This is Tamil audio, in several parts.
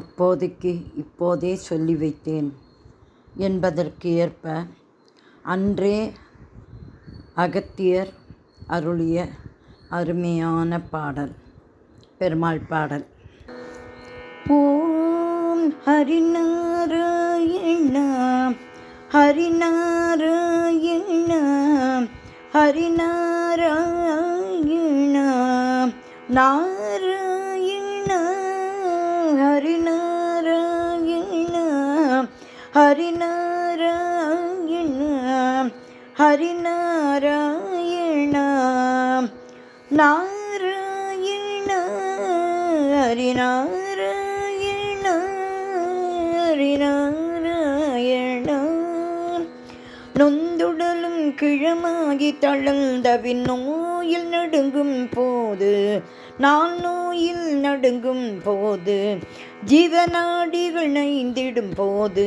அப்போதைக்கு இப்போதே சொல்லி வைத்தேன் என்பதற்கு ஏற்ப அன்றே அகத்தியர் அருளிய அருமையான பாடல், பெருமாள் பாடல். ஓம் ஹரிநாராயண ஹரிநாராயண ஹரிநாராயண நாராயண ஹரிநாராயண ஹரிநாராயண ஹரிநாராயண நாராயண ஹரிநாராயண ஹரிநாராயண. நொந்துடலும் கிழமாகி தளர்ந்தவின் நோயில் நடுங்கும் போது, நான் நோயில் நடுங்கும் போது, ஜீவநாடிகள் நைந்திடும் போது,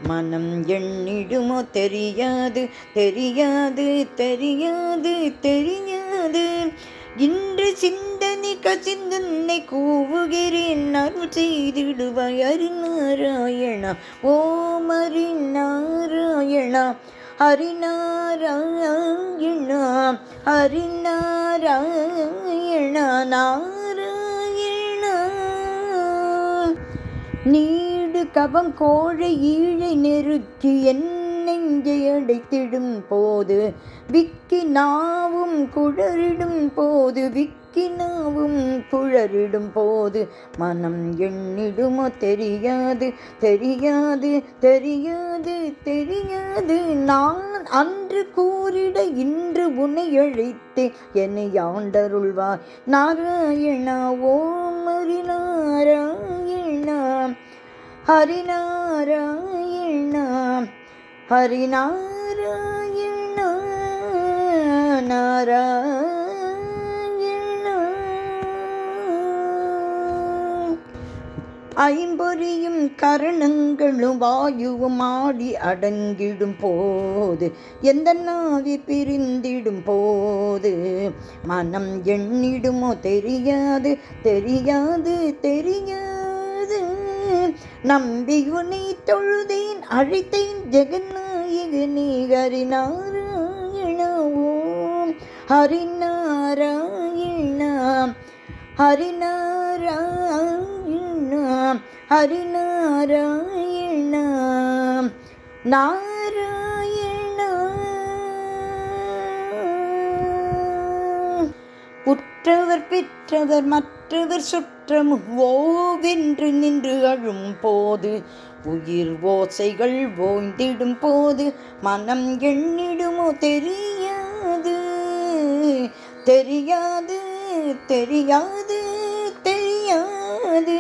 மனம் எண்ணிடுமோ தெரியாது தெரியாது தெரியாது தெரியாது. இன்று சிந்தனை கசிந்தன்னை கூவுகிறேன், அருள் செய்திடுவாய் ஹரிநாராயண. ஓம் ஹரிநாராயண ஹரிநாராயண ஹரிநாராயண நாராயண. நீடு கவம் கோழை ஈழை நெருக்கி என் நெஞ்சை அடைத்திடும் போது, விக்கி நாவும் குழறிடும் போது, விக்கி நாவும் குழறிடும் போது, மனம் எண்ணிடுமோ தெரியாது தெரியாது தெரியாது தெரியாது. நான் அன்று கூறிட இன்று உன்னை அழைத்தே என்னை ஆண்டருள்வாய் நாராயண. ஓம் ஹரிநாராயண ஹரிநாராயண ஹரிநாராயண நாராயண. ஐம்பொறியும் கரணங்களும் வாயுவும் ஆடி அடங்கிடும் போது, எந்த நாவி பிரிந்திடும் போது, மனம் எண்ணிடுமோ தெரியாது தெரியாது தெரியாது. நம்பி உன்னை தொழுதேன் அழைத்தேன் ஜெகநாயகனே ஹரிநாராயண. ஓம் ஹரிநாராயண ஹரிநாராயண ஹரிநாராயண நாராயண. உற்றவர் பெற்றவர் மற்றவர் சுற்றமும் ஓவென்று நின்று அழும் போது, உயிர் ஓசைகள் ஓய்ந்திடும் போது, மனம் எண்ணிடுமோ தெரியாது தெரியாது தெரியாது தெரியாது.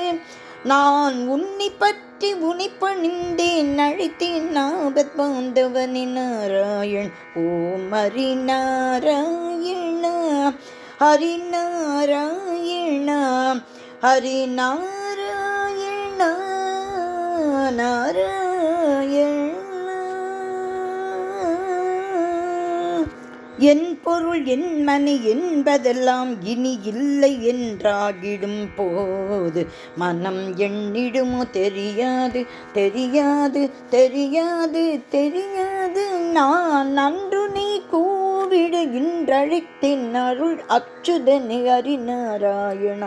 நான் உன்னை பற்றி உன்னை பணிந்தேன் அழைத்தேன் ஆபத் பாந்தவனே நாராயண். ஓம் ஹரிநாராயண ஹரிநாராயண ஹரிநாராயண நாராயண. என் பொருள் என் மனை என்பதெல்லாம் இனி இல்லை என்றாகிடும் போது, மனம் எண்ணிடுமோ தெரியாது தெரியாது தெரியாது தெரியாது. நான் அன்று நீ கூவிட இன்றழைத்தேன் அருள் அச்சுதனே ஹரிநாராயண.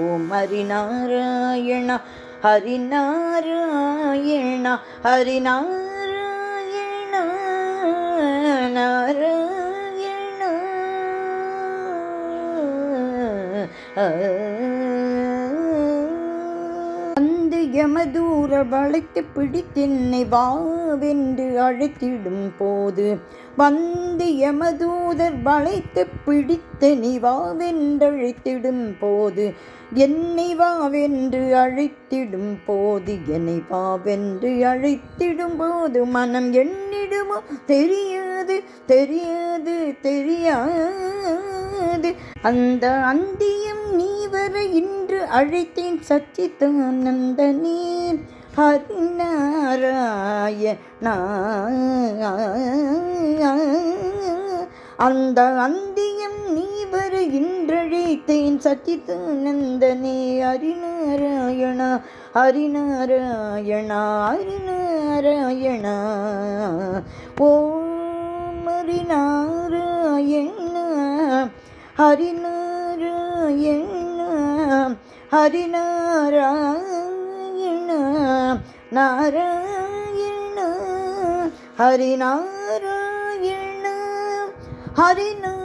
ஓம் ஹரிநாராயண ஹரிநாராயண ஹரிநாராயண நாராயண. வந்து யமதூர வளைத்து பிடித்தென்னை வாவென்று அழைத்திடும் போது, வந்து யமதூதர் வளைத்து பிடித்தென்னை வாவென்றழைத்திடும் போது, என்னை வாவென்று அழைத்திடும் போது, என்னை வாவென்று அழைத்திடும் போது, மனம் எண்ணிடுமோ தெரியாது தெரியாது தெரியாது. அந்த அந்தியம் நீ வர இன்று அழைத்தேன் சச்சிதானந்தனே ஹரிநாராயண. அந்த அந்தியம் நீ வர இன்றழைத்தேன் சச்சிதானந்தனே ஹரிநாராயணா ஹரிநாராயணா ஹரிநாராயணா ஓம் ஹரிநாராயணா ஹரிநாராயணா ஹரிநாராயண நாராயண ஹரிநாராயண ஹரிநாராயண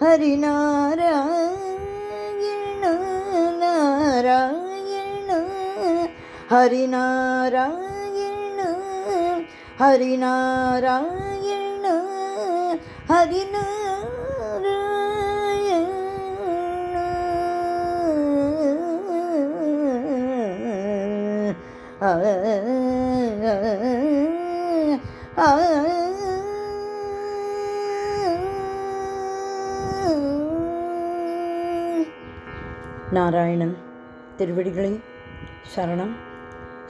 ஹரிநாராயண நாராயண ஹரிநாராயண ஹரிநாராயண நாராயணன் திருவடிகளே சரணம்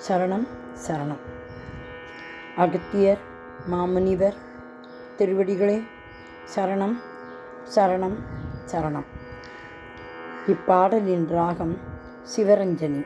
சரணம் சரணம். அகத்தியர் மாமுனிவர் திருவடிகளே சரணம் சரணம் சரணம். இப்பாடலின் ராகம் சிவரஞ்சனி.